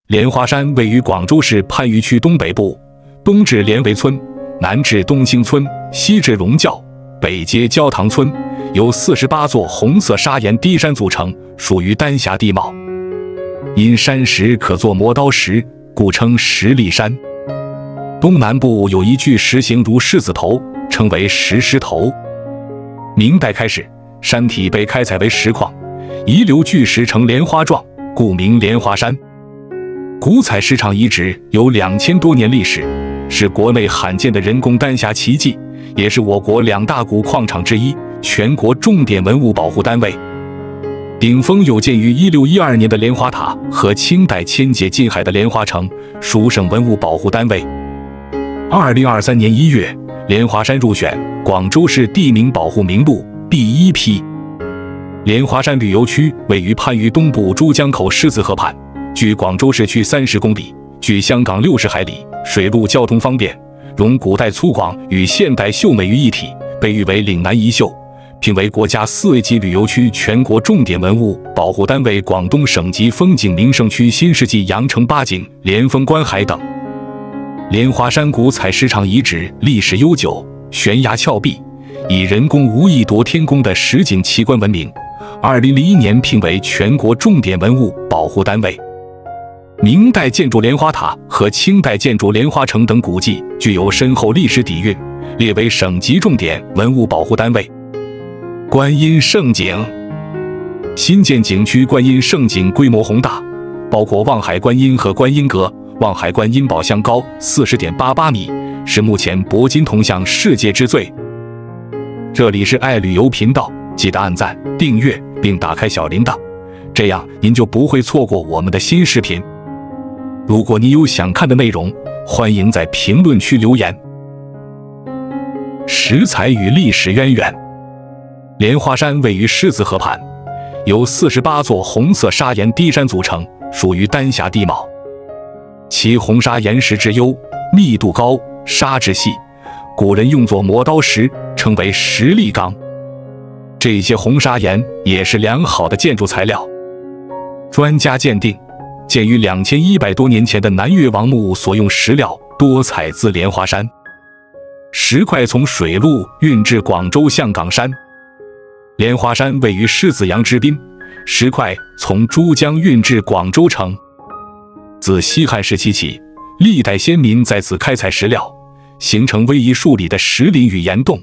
莲花山位于广州市番禺区东北部，东至莲围村，南至东兴村，西至龙教，北接焦塘村，由48座红色砂岩低山组成，属于丹霞地貌。因山石可作磨刀石，故称石砾山。东南部有一巨石形如狮子头，称为石狮头。明代开始，山体被开采为石矿，遗留巨石呈莲花状，故名莲花山。古采石场遗址有2000多年历史，是国内罕见的人工丹霞奇迹，也是我国2大古矿场之一，全国重点文物保护单位。顶峰有建于1612年的莲花塔和清代迁解近海的莲花城，属省文物保护单位。2023年1月，莲花山入选广州市地名保护名录第1批。莲花山旅游区位于番禺东部珠江口狮子河畔，距广州市区30公里，距香港60海里，水陆交通方便，融古代粗犷与现代秀美于一体，被誉为岭南一秀，评为国家4位级旅游区全国重点文物保护单位、广东省级风景名胜区新世纪羊城八景、莲峰观海等。莲花山古采石场遗址历史悠久，悬崖峭壁，以人工无意夺天工的实景奇观闻名，2001年评为全国重点文物保护单位。明代建筑莲花塔和清代建筑莲花城等古迹具有深厚历史底蕴，列为省级重点文物保护单位。观音胜景，新建景区观音胜景规模宏大，包括望海观音和观音阁。望海观音宝箱高40.88米，是目前铂金铜像世界之最。这里是爱旅游频道，记得按赞、订阅并打开小铃铛，这样您就不会错过我们的新视频。如果你有想看的内容，欢迎在评论区留言。石材与历史渊源。莲花山位于狮子河畔，由48座红色砂岩低山组成，属于丹霞地貌。其红砂岩石质优，密度高，砂质细，古人用作磨刀石，称为石砾钢。这些红砂岩也是良好的建筑材料。专家鉴定，建于2100多年前的南越王墓所用石料多采自莲花山。石块从水路运至广州象岗山。莲花山位于狮子洋之滨，石块从珠江运至广州城。自西汉时期起，历代先民在此开采石料，形成逶迤数里的石林与岩洞，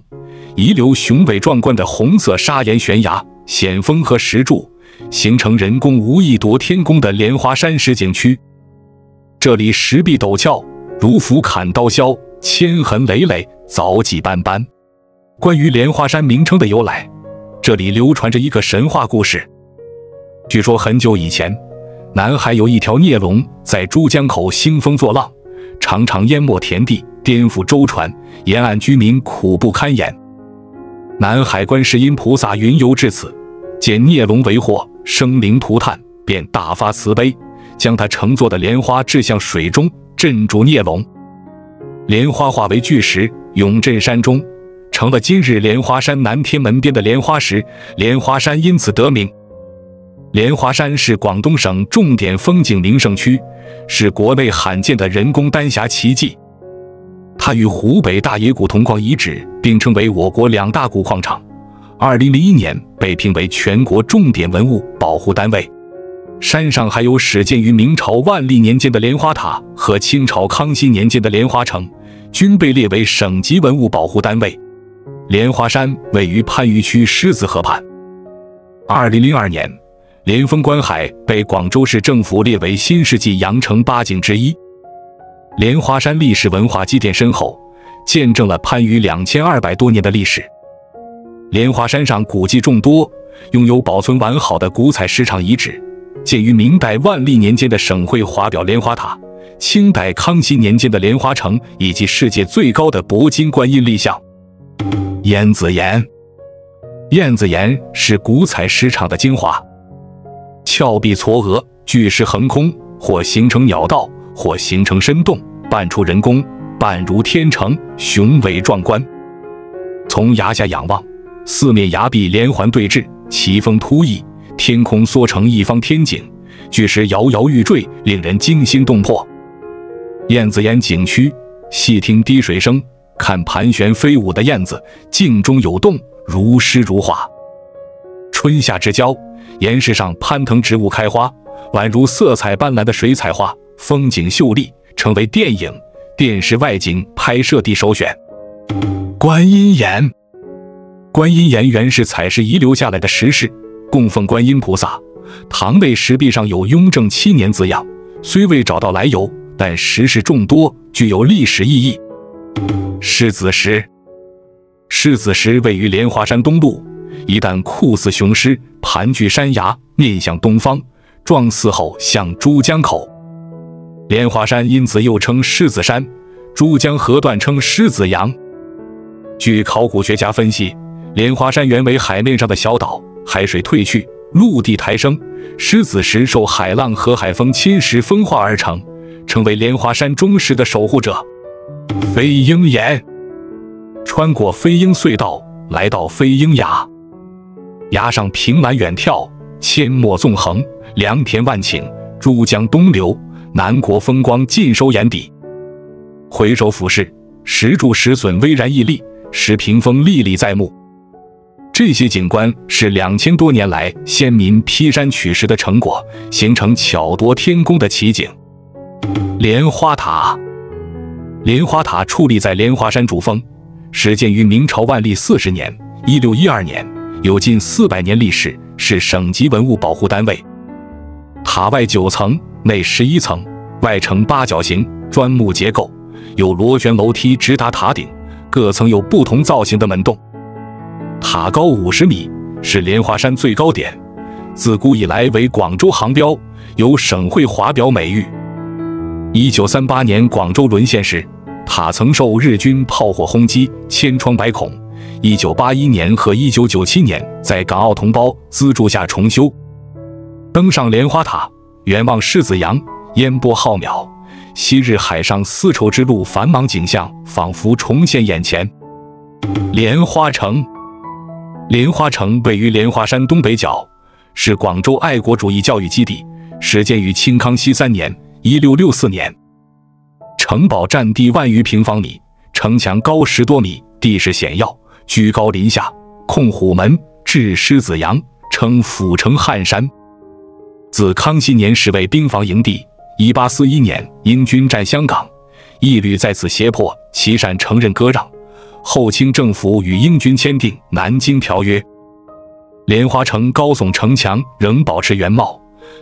遗留雄伟壮观的红色砂岩悬崖、险峰和石柱，形成人工无意夺天工的莲花山石景区。这里石壁陡峭，如斧砍刀削，千痕累累，凿迹斑斑。关于莲花山名称的由来，这里流传着一个神话故事。据说很久以前，南海有一条孽龙在珠江口兴风作浪，常常淹没田地，颠覆舟船，沿岸居民苦不堪言。南海观世音菩萨云游至此，见孽龙为祸，生灵涂炭，便大发慈悲，将他乘坐的莲花掷向水中，镇住孽龙。莲花化为巨石，永镇山中，成了今日莲花山南天门边的莲花石，莲花山因此得名。莲花山是广东省重点风景名胜区，是国内罕见的人工丹霞奇迹。它与湖北大冶古铜矿遗址并称为我国2大古矿场，2001年被评为全国重点文物保护单位。山上还有始建于明朝万历年间的莲花塔和清朝康熙年间的莲花城，均被列为省级文物保护单位。莲花山位于番禺区狮子河畔。2002年，莲峰观海被广州市政府列为新世纪羊城八景之一。莲花山历史文化积淀深厚，见证了番禺2200多年的历史。莲花山上古迹众多，拥有保存完好的古采石场遗址，建于明代万历年间的省会华表莲花塔，清代康熙年间的莲花城，以及世界最高的铂金观音立像。燕子岩，燕子岩是古采石场的精华。峭壁嵯峨，巨石横空，或形成鸟道，或形成深洞，半出人工，半如天成，雄伟壮观。从崖下仰望，四面崖壁连环对峙，奇峰突弋，天空缩成一方天景，巨石摇摇欲坠，令人惊心动魄。燕子岩景区，细听滴水声，看盘旋飞舞的燕子，镜中有动，如诗如画。春夏之交，岩石上攀藤植物开花，宛如色彩斑斓的水彩画，风景秀丽，成为电影、电视外景拍摄地首选。观音岩，观音岩原是采石遗留下来的石室，供奉观音菩萨。堂内石壁上有雍正7年字样，虽未找到来由，但石室众多，具有历史意义。狮子石，狮子石位于莲花山东麓，一旦酷似雄狮，盘踞山崖，面向东方，状似后向珠江口。莲花山因此又称狮子山，珠江河段称狮子洋。据考古学家分析，莲花山原为海面上的小岛，海水退去，陆地抬升，狮子石受海浪和海风侵蚀风化而成，成为莲花山忠实的守护者。飞鹰岩，穿过飞鹰隧道，来到飞鹰崖，崖上凭栏远眺，阡陌纵横，良田万顷，珠江东流，南国风光尽收眼底。回首俯视，石柱石笋巍然屹立，石屏风历历在目。这些景观是2000多年来先民劈山取石的成果，形成巧夺天工的奇景。莲花塔，莲花塔矗立在莲花山主峰，始建于明朝万历40年（1612年），有近400年历史，是省级文物保护单位。塔外9层，内11层，外呈八角形砖木结构，有螺旋楼梯直达塔顶，各层有不同造型的门洞。塔高50米，是莲花山最高点，自古以来为广州航标，有省会华表美誉。1938年广州沦陷时，塔曾受日军炮火轰击，千疮百孔。1981年和1997年在港澳同胞资助下重修。登上莲花塔，远望狮子洋，烟波浩渺，昔日海上丝绸之路繁忙景象仿佛重现眼前。莲花城，莲花城位于莲花山东北角，是广州爱国主义教育基地，始建于清康熙3年（1664年）。城堡占地万余平方米，城墙高10多米，地势险要，居高临下，控虎门，治狮子洋，称府城汉山。自康熙年时为兵防营地，1841年英军占香港，义律在此胁迫琦善承认割让，后清政府与英军签订《南京条约》。莲花城高耸城墙仍保持原貌，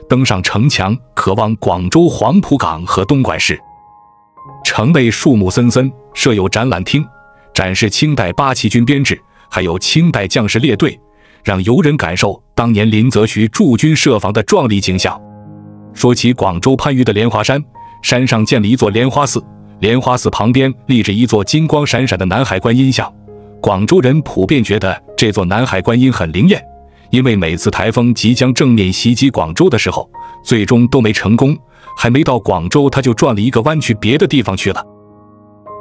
登上城墙可望广州黄埔港和东莞市。城内树木森森，设有展览厅，展示清代八旗军编制，还有清代将士列队，让游人感受当年林则徐驻军设防的壮丽景象。说起广州番禺的莲花山，山上建了一座莲花寺，莲花寺旁边立着一座金光闪闪的南海观音像。广州人普遍觉得这座南海观音很灵验，因为每次台风即将正面袭击广州的时候，最终都没成功，还没到广州他就转了一个弯去别的地方去了。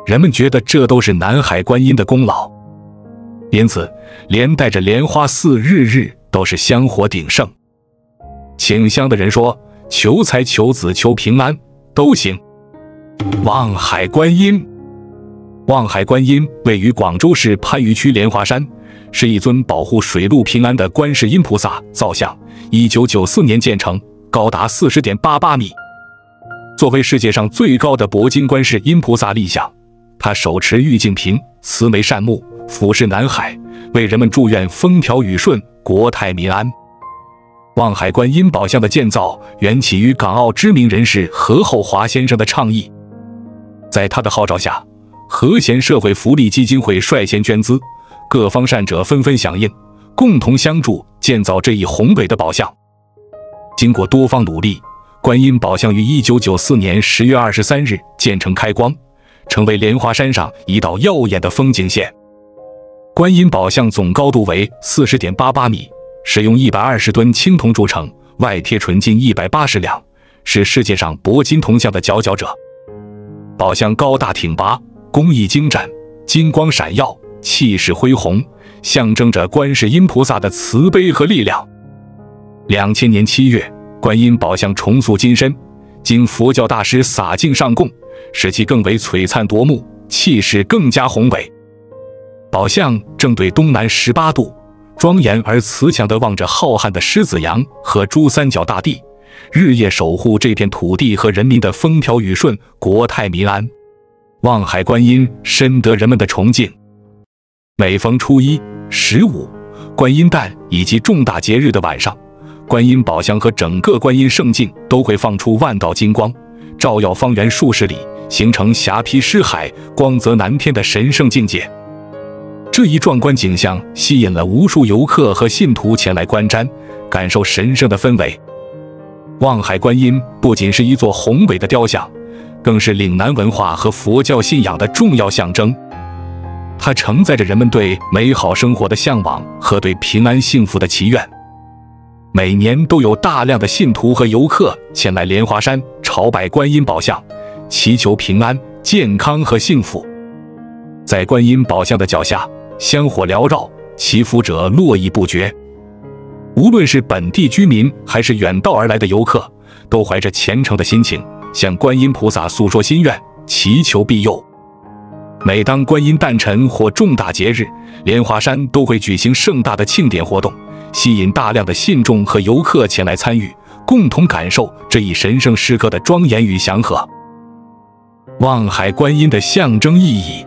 人们觉得这都是南海观音的功劳，因此连带着莲花寺日日都是香火鼎盛。请香的人说，求财求子求平安都行。望海观音，望海观音位于广州市番禺区莲花山，是一尊保护水陆平安的观世音菩萨造像，1994年建成，高达40.88米。作为世界上最高的铂金观世音菩萨立像，他手持玉净瓶，慈眉善目，俯视南海，为人们祝愿风调雨顺，国泰民安。望海观音宝像的建造缘起于港澳知名人士何厚华先生的倡议，在他的号召下，和谐社会福利基金会率先捐资，各方善者纷纷响应，共同相助建造这一宏伟的宝像。经过多方努力，观音宝像于1994年10月23日建成开光，成为莲花山上一道耀眼的风景线。观音宝像总高度为40.88米，使用120吨青铜铸成，外贴纯金180两，是世界上铂金铜像的佼佼者。宝像高大挺拔，工艺精湛，金光闪耀，气势恢宏，象征着观世音菩萨的慈悲和力量。2000年7月，观音宝像重塑金身，经佛教大师洒净上供，使其更为璀璨夺目，气势更加宏伟。宝像正对东南18度，庄严而慈祥地望着浩瀚的狮子洋和珠三角大地，日夜守护这片土地和人民的风调雨顺、国泰民安。望海观音深得人们的崇敬。每逢初一、15、观音诞以及重大节日的晚上，观音宝像和整个观音圣境都会放出万道金光，照耀方圆数十里，形成霞披狮海、光泽南天的神圣境界。这一壮观景象吸引了无数游客和信徒前来观瞻，感受神圣的氛围。望海观音不仅是一座宏伟的雕像，更是岭南文化和佛教信仰的重要象征。它承载着人们对美好生活的向往和对平安幸福的祈愿。每年都有大量的信徒和游客前来莲花山朝拜观音宝像，祈求平安、健康和幸福。在观音宝像的脚下，香火缭绕，祈福者络绎不绝。无论是本地居民还是远道而来的游客，都怀着虔诚的心情向观音菩萨诉说心愿，祈求庇佑。每当观音诞辰或重大节日，莲花山都会举行盛大的庆典活动，吸引大量的信众和游客前来参与，共同感受这一神圣时刻的庄严与祥和。望海观音的象征意义。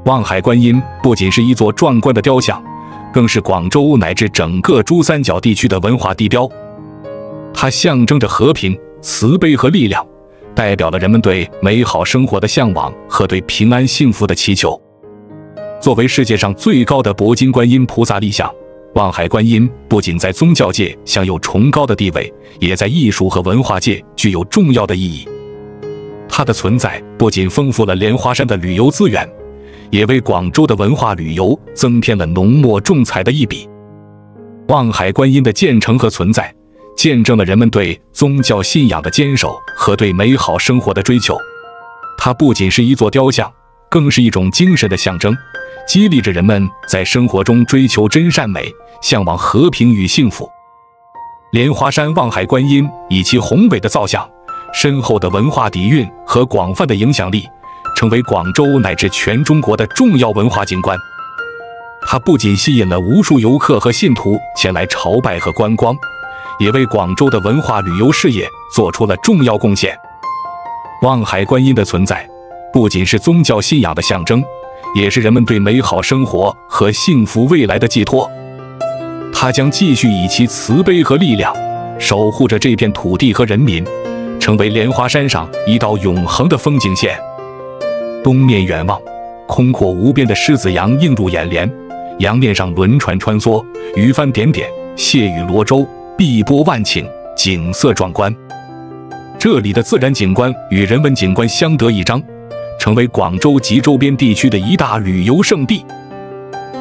望海观音不仅是一座壮观的雕像，更是广州乃至整个珠三角地区的文化地标。它象征着和平、慈悲和力量，代表了人们对美好生活的向往和对平安幸福的祈求。作为世界上最高的铂金观音菩萨立像，望海观音不仅在宗教界享有崇高的地位，也在艺术和文化界具有重要的意义。它的存在不仅丰富了莲花山的旅游资源，也为广州的文化旅游增添了浓墨重彩的一笔。望海观音的建成和存在，见证了人们对宗教信仰的坚守和对美好生活的追求。它不仅是一座雕像，更是一种精神的象征，激励着人们在生活中追求真善美，向往和平与幸福。莲花山望海观音以其宏伟的造像、深厚的文化底蕴和广泛的影响力，成为广州乃至全中国的重要文化景观。它不仅吸引了无数游客和信徒前来朝拜和观光，也为广州的文化旅游事业做出了重要贡献。望海观音的存在，不仅是宗教信仰的象征，也是人们对美好生活和幸福未来的寄托。它将继续以其慈悲和力量，守护着这片土地和人民，成为莲花山上一道永恒的风景线。东面远望，空阔无边的狮子洋映入眼帘，洋面上轮船穿梭，鱼帆点点，蟹语罗舟，碧波万顷，景色壮观。这里的自然景观与人文景观相得益彰，成为广州及周边地区的一大旅游胜地。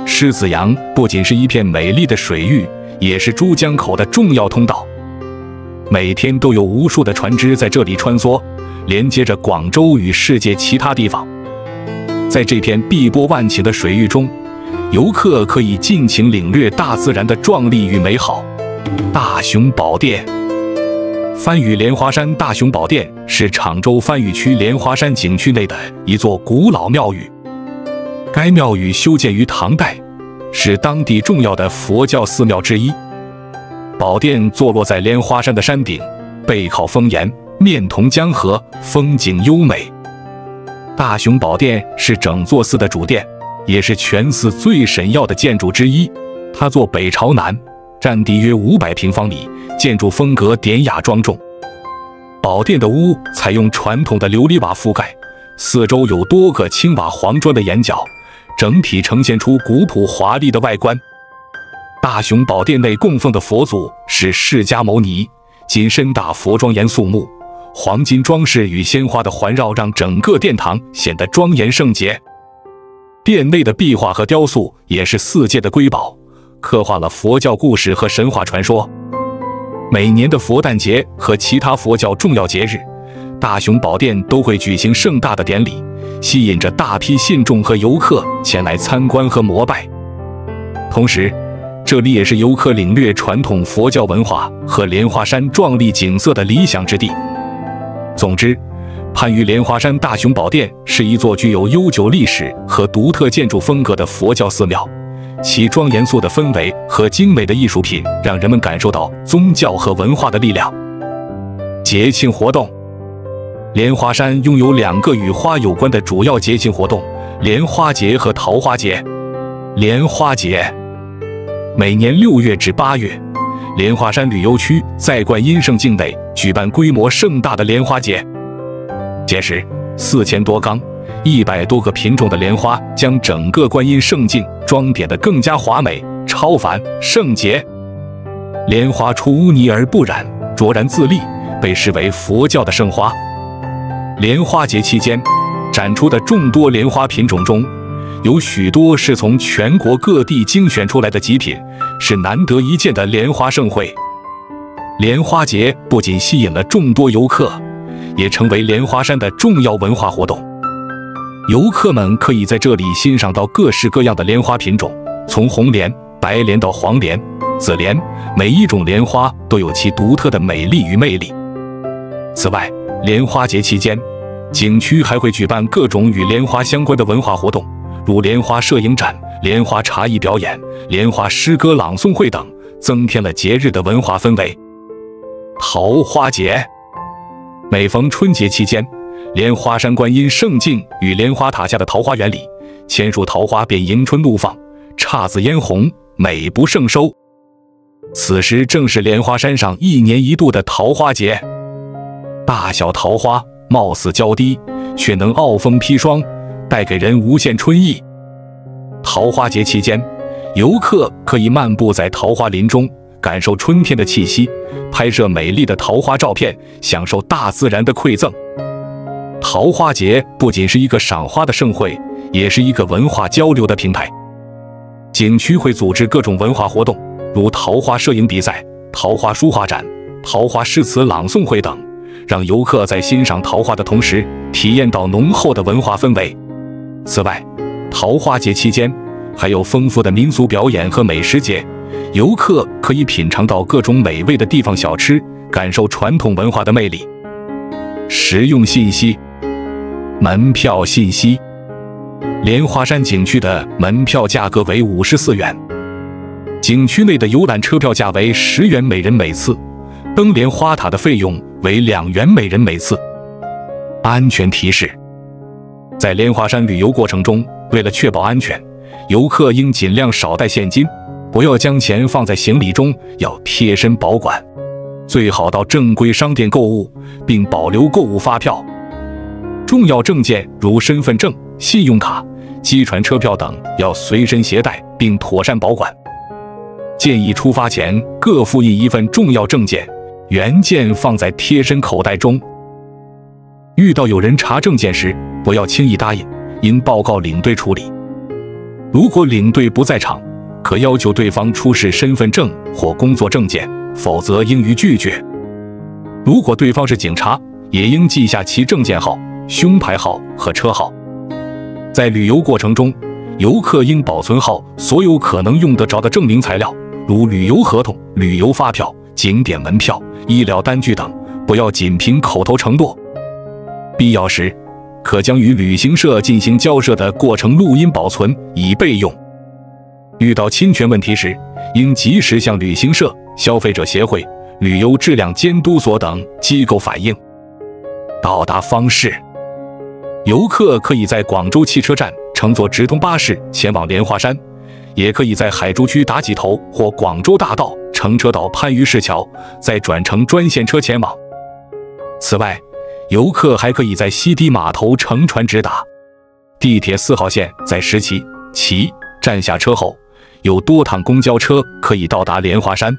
狮子洋不仅是一片美丽的水域，也是珠江口的重要通道。每天都有无数的船只在这里穿梭，连接着广州与世界其他地方。在这片碧波万顷的水域中，游客可以尽情领略大自然的壮丽与美好。大雄宝殿。番禺莲花山大雄宝殿是常州番禺区莲花山景区内的一座古老庙宇。该庙宇修建于唐代，是当地重要的佛教寺庙之一。宝殿坐落在莲花山的山顶，背靠峰岩，面同江河，风景优美。大雄宝殿是整座寺的主殿，也是全寺最神要的建筑之一。它坐北朝南，占地约500平方米，建筑风格典雅庄重。宝殿的屋采用传统的琉璃瓦覆盖，四周有多个青瓦黄砖的檐角，整体呈现出古朴华丽的外观。大雄宝殿内供奉的佛祖是释迦牟尼，金身大佛庄严肃穆，黄金装饰与鲜花的环绕让整个殿堂显得庄严圣洁。殿内的壁画和雕塑也是寺界的瑰宝，刻画了佛教故事和神话传说。每年的佛诞节和其他佛教重要节日，大雄宝殿都会举行盛大的典礼，吸引着大批信众和游客前来参观和膜拜。同时，这里也是游客领略传统佛教文化和莲花山壮丽景色的理想之地。总之，番禺莲花山大雄宝殿是一座具有悠久历史和独特建筑风格的佛教寺庙，其庄严肃的氛围和精美的艺术品让人们感受到宗教和文化的力量。节庆活动，莲花山拥有2个与花有关的主要节庆活动：莲花节和桃花节。莲花节每年6月至8月，莲花山旅游区在观音圣境内举办规模盛大的莲花节。届时，4000多缸、100多个品种的莲花将整个观音圣境装点得更加华美、超凡、圣洁。莲花出污泥而不染，卓然自立，被视为佛教的圣花。莲花节期间，展出的众多莲花品种中，有许多是从全国各地精选出来的极品，是难得一见的莲花盛会。莲花节不仅吸引了众多游客，也成为莲花山的重要文化活动。游客们可以在这里欣赏到各式各样的莲花品种，从红莲、白莲到黄莲、紫莲，每一种莲花都有其独特的美丽与魅力。此外，莲花节期间，景区还会举办各种与莲花相关的文化活动，如莲花摄影展、莲花茶艺表演、莲花诗歌朗诵会等，增添了节日的文化氛围。桃花节，每逢春节期间，莲花山观音圣境与莲花塔下的桃花源里，千树桃花便迎春怒放，姹紫嫣红，美不胜收。此时正是莲花山上1年1度的桃花节，大小桃花貌似娇滴，却能傲风披霜，带给人无限春意。桃花节期间，游客可以漫步在桃花林中，感受春天的气息，拍摄美丽的桃花照片，享受大自然的馈赠。桃花节不仅是一个赏花的盛会，也是一个文化交流的平台。景区会组织各种文化活动，如桃花摄影比赛、桃花书画展、桃花诗词朗诵会等，让游客在欣赏桃花的同时，体验到浓厚的文化氛围。此外，桃花节期间还有丰富的民俗表演和美食节，游客可以品尝到各种美味的地方小吃，感受传统文化的魅力。实用信息，门票信息：莲花山景区的门票价格为54元，景区内的游览车票价为10元每人每次，登莲花塔的费用为2元每人每次。安全提示：在莲花山旅游过程中，为了确保安全，游客应尽量少带现金，不要将钱放在行李中，要贴身保管。最好到正规商店购物，并保留购物发票。重要证件如身份证、信用卡、机船车票等要随身携带，并妥善保管。建议出发前各复印一份重要证件，原件放在贴身口袋中。遇到有人查证件时，不要轻易答应，应报告领队处理。如果领队不在场，可要求对方出示身份证或工作证件，否则应予拒绝。如果对方是警察，也应记下其证件号、胸牌号和车号。在旅游过程中，游客应保存好所有可能用得着的证明材料，如旅游合同、旅游发票、景点门票、医疗单据等，不要仅凭口头承诺。必要时，可将与旅行社进行交涉的过程录音保存，以备用。遇到侵权问题时，应及时向旅行社、消费者协会、旅游质量监督所等机构反映。到达方式：游客可以在广州汽车站乘坐直通巴士前往莲花山，也可以在海珠区打几头或广州大道乘车到番禺市桥，再转乘专线车前往。此外，游客还可以在西堤码头乘船直达。地铁4号线在石岐、岐站下车后，有多趟公交车可以到达莲花山。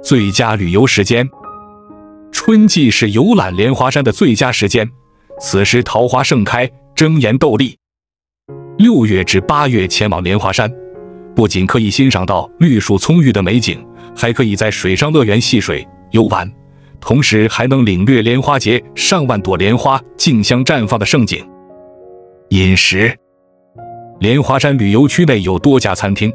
最佳旅游时间：春季是游览莲花山的最佳时间，此时桃花盛开，争妍斗丽。6月至8月前往莲花山，不仅可以欣赏到绿树葱郁的美景，还可以在水上乐园戏水游玩，同时还能领略莲花节上万朵莲花竞相绽放的盛景。饮食：莲花山旅游区内有多家餐厅，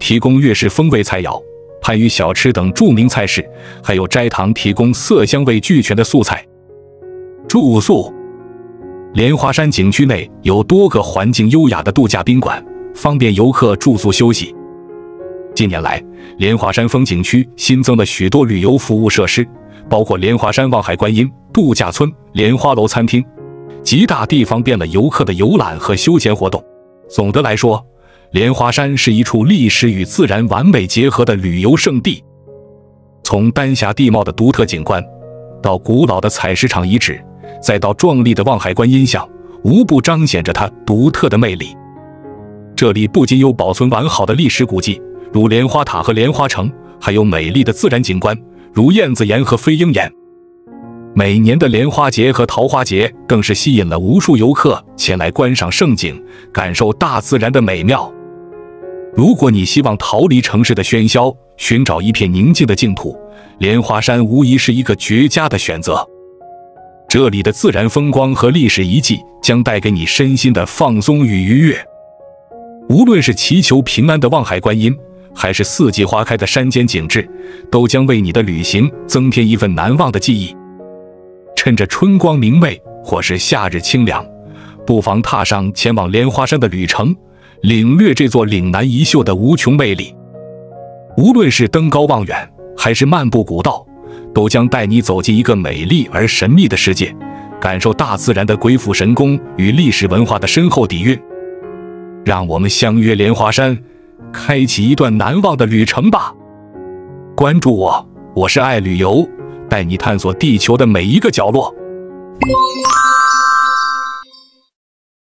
提供粤式风味菜肴、番禺小吃等著名菜式，还有斋堂提供色香味俱全的素菜。住宿，莲花山景区内有多个环境优雅的度假宾馆，方便游客住宿休息。近年来，莲花山风景区新增了许多旅游服务设施，包括莲花山望海观音度假村、莲花楼餐厅，极大地方便了游客的游览和休闲活动。总的来说，莲花山是一处历史与自然完美结合的旅游胜地。从丹霞地貌的独特景观，到古老的采石场遗址，再到壮丽的望海观音像，无不彰显着它独特的魅力。这里不仅有保存完好的历史古迹，如莲花塔和莲花城，还有美丽的自然景观，如燕子岩和飞鹰岩。每年的莲花节和桃花节更是吸引了无数游客前来观赏盛景，感受大自然的美妙。如果你希望逃离城市的喧嚣，寻找一片宁静的净土，莲花山无疑是一个绝佳的选择。这里的自然风光和历史遗迹将带给你身心的放松与愉悦。无论是祈求平安的望海观音，还是四季花开的山间景致，都将为你的旅行增添一份难忘的记忆。趁着春光明媚或是夏日清凉，不妨踏上前往莲花山的旅程，领略这座岭南一秀的无穷魅力。无论是登高望远，还是漫步古道，都将带你走进一个美丽而神秘的世界，感受大自然的鬼斧神工与历史文化的深厚底蕴。让我们相约莲花山，开启一段难忘的旅程吧。关注我，我是爱旅游，带你探索地球的每一个角落。